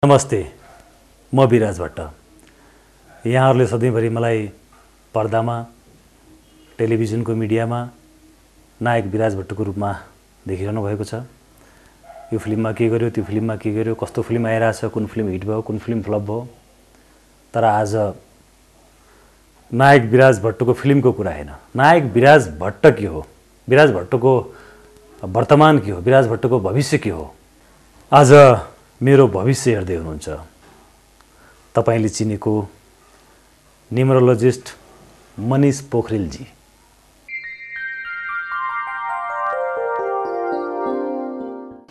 नमस्ते, म विराज भट्ट। यहाँहरूले सधैँभरि मलाई पर्दामा, टेलिभिजनको मिडियामा नायक विराज भट्टको रूपमा देखिरहनु भएको छ। यो फिल्ममा के गर्यो, त्यो फिल्ममा के गर्यो, कस्तो फिल्म आइरहेछ, कुन फिल्म हिट भयो, कुन फिल्म फ्लप भयो। तर आज नायक विराज भट्टको फिल्मको कुरा हैन, नायक विराज भट्ट के हो, विराज भट्टको वर्तमान के हो, विराज भट्टको भविष्य के हो। आज मेरो भविष्य हेर्दै हुनुहुन्छ तपाईले चिनेको न्युमरोलोजिस्ट मनीष पोखरेलजी।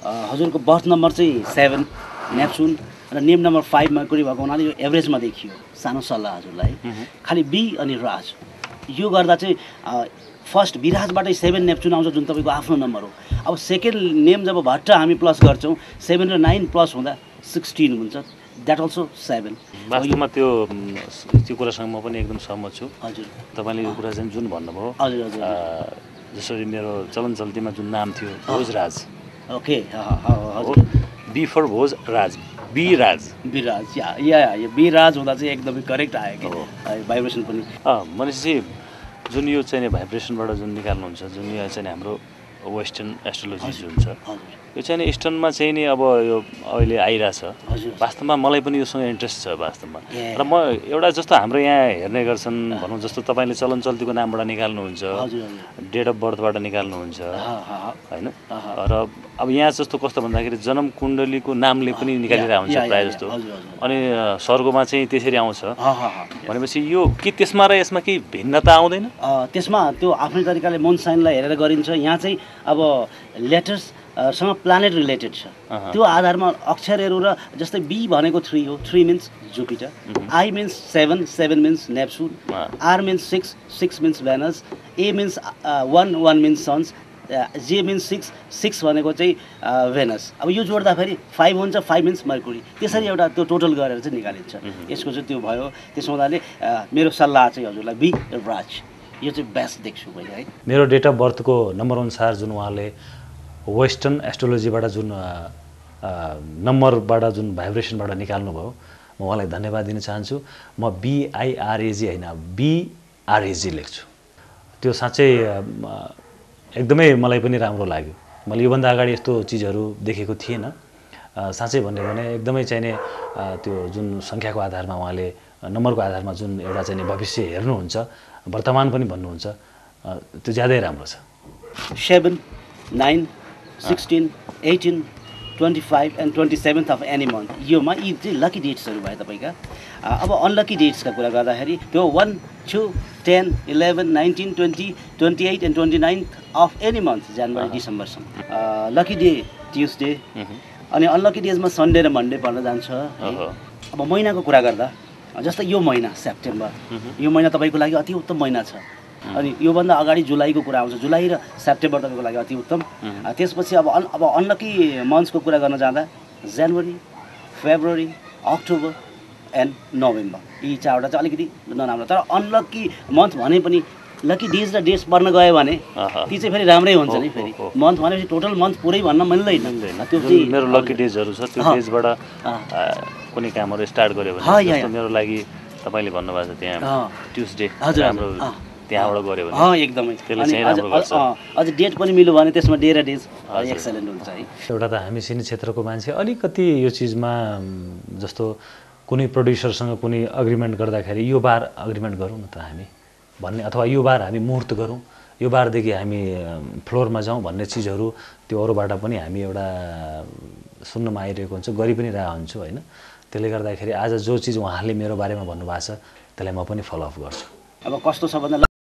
हजुरको बर्थ नम्बर चाहिँ 7 नेप्चुन र नेम नम्बर 5 मर्क्युरी भएको हुनाले यो एभरेजमा देखियो। सानो सल्लाह हजुरलाई, खालि बी अनि राज यो गर्दा चाहिँ फर्स्ट विराजबाटै 7 नेप्चुन आउँछ, जुन तपाईँको आफ्नो नम्बर हो। अब सेकेन्ड नेम जब भट्ट हामी प्लस गर्छौँ, 7 र 9 प्लस हुँदा 16 हुन्छ, द्याट अल्सो 7। वास्तवमा त्यो कुरासँग म पनि एकदम सहमत छु। हजुर, तपाईँले यो कुरा चाहिँ जुन भन्नुभयो, हजुर हजुर, जसरी मेरो चलन चल्तीमा जुन नाम थियो भोजराज, ओके, हजुर, बी फर भोज राज, विराज, विराज, या विराज हुँदा चाहिँ एकदमै करेक्ट आयो कि भाइब्रेसन पनि। मनिषजी, जुन यो चाहिँ भाइब्रेसनबाट जुन निकाल्नुहुन्छ, जुन यो चाहिँ हाम्रो वेस्टर्न एस्ट्रोलोजी जुन छ, यो चाहिँ इस्टर्नमा चाहिँ नि अब यो अहिले आइरहेछ। वास्तवमा मलाई पनि योसँग इन्ट्रेस्ट छ वास्तवमा। र म एउटा जस्तो हाम्रो यहाँ हेर्ने गर्छन् भनौँ, जस्तो तपाईँले चलन चल्तीको नामबाट निकाल्नुहुन्छ, डेट अफ बर्थबाट निकाल्नुहुन्छ होइन। र अब यहाँ जस्तो कस्तो भन्दाखेरि जन्म कुण्डलीको नामले पनि निकालिरहेको हुन्छ प्रायः जस्तो। अनि सर्गोमा चाहिँ त्यसरी आउँछ भनेपछि यो के त्यसमा र यसमा केही भिन्नता आउँदैन? त्यसमा त्यो आफ्नै तरिकाले मुन साइनलाई हेरेर गरिन्छ। यहाँ चाहिँ अब लेटर्स सँग प्लानेट रिलेटेड छ, त्यो आधारमा अक्षरहरू र जस्तै बी भनेको 3 हो, 3 means Jupiter, I means 7, 7 means Neptune, R means 6, 6 means Venus, A means 1, 1 means suns, J means 6, 6 भनेको चाहिँ भेनस। अब यो जोड्दाखेरि 5 हुन्छ, 5 मिन्स मर्क्युरी। त्यसरी एउटा त्यो टोटल गरेर चाहिँ निकालिन्छ। यसको चाहिँ त्यो भयो। त्यसो हुँदाले मेरो सल्लाह चाहिँ हजुरलाई बी राज यो चाहिँ बेस्ट देख्छु मैले है। मेरो डेट अफ बर्थको नम्बर अनुसार जुन उहाँले वेस्टर्न एस्ट्रोलोजीबाट जुन नम्बरबाट जुन भाइब्रेसनबाट निकाल्नुभयो, म उहाँलाई धन्यवाद दिन चाहन्छु। म BIRAG होइन, BRAG लेख्छु। त्यो साँच्चै एकदमै मलाई पनि राम्रो लाग्यो। मैले योभन्दा अगाडि यस्तो चिजहरू देखेको थिएन। साँच्चै भन्यो भने एकदमै चाहिने त्यो जुन सङ्ख्याको आधारमा उहाँले नम्बरको आधारमा जुन एउटा चाहिने भविष्य हेर्नुहुन्छ, वर्तमान पनि भन्नुहुन्छ, त्यो ज्यादै राम्रो छ। 7, 9, 16, 18, 25 and 27th of any month, योमा यी चाहिँ लकी डेट्सहरू भयो तपाईँका। अब अनलकी डेट्सका कुरा गर्दाखेरि त्यो 1, 2, 10, 11, 19, 20, 28 and 29th of any month, जनवरी डिसेम्बरसम्म। लकी डे ट्युसडे, अनि अनलकी डेजमा सन्डे र मन्डे पर्न जान्छ। अब महिनाको कुरा गर्दा जस्तै यो महिना सेप्टेम्बर, यो महिना तपाईँको लागि अति उत्तम महिना छ। अनि योभन्दा अगाडि जुलाईको कुरा आउँछ, जुलाई र सेप्टेम्बर तपाईँको लागि अति उत्तम। त्यसपछि अब अनलकी मन्थ्सको कुरा गर्न जाँदा जनवरी, फेब्रुअरी, अक्टोबर एन्ड नोभेम्बर, यी चारवटा चाहिँ अलिकति नराम्रो। तर अनलकी मन्थ भने पनि लकी डेज र डेट्स पर्न गयो भने ती चाहिँ फेरि राम्रै हुन्छ नि। फेरि मन्थ भनेपछि टोटल मन्थ पुरै भन्न मिल्दैन। त्यो चाहिँ मेरो लकी डेजहरू छ, त्यो डेजबाट कुनै कामहरू स्टार्ट गर्यो भने जस्तो मेरो लागि तपाईँले भन्नुभएको छ त्यहाँ ट्युसडे राम्रो, त्यहाँबाट गऱ्यो भने एकदमै त्यसले चाहिँ राम्रो गर्छ। अझ डेट पनि मिल्यो भने त्यसमा डे र डेज एक्सलेन्ट हुन्छ है। एउटा त हामी सिने क्षेत्रको मान्छे अलिकति यो चिजमा जस्तो कुनै प्रड्युसरसँग कुनै अग्रिमेन्ट गर्दाखेरि यो बार अग्रिमेन्ट गरौँ न त हामी भन्ने, अथवा यो बार हामी मुहुर्त गरौँ, यो बारदेखि हामी फ्लोरमा जाउँ भन्ने चिजहरू त्यो अरूबाट पनि हामी एउटा सुन्नमा आइरहेको हुन्छ, गरि पनि रहेको हुन्छु होइन। त्यसले गर्दाखेरि आज जो चिज उहाँले मेरो बारेमा भन्नुभएको छ त्यसलाई म पनि फलोअप गर्छु। अब कस्तो छ भन्दा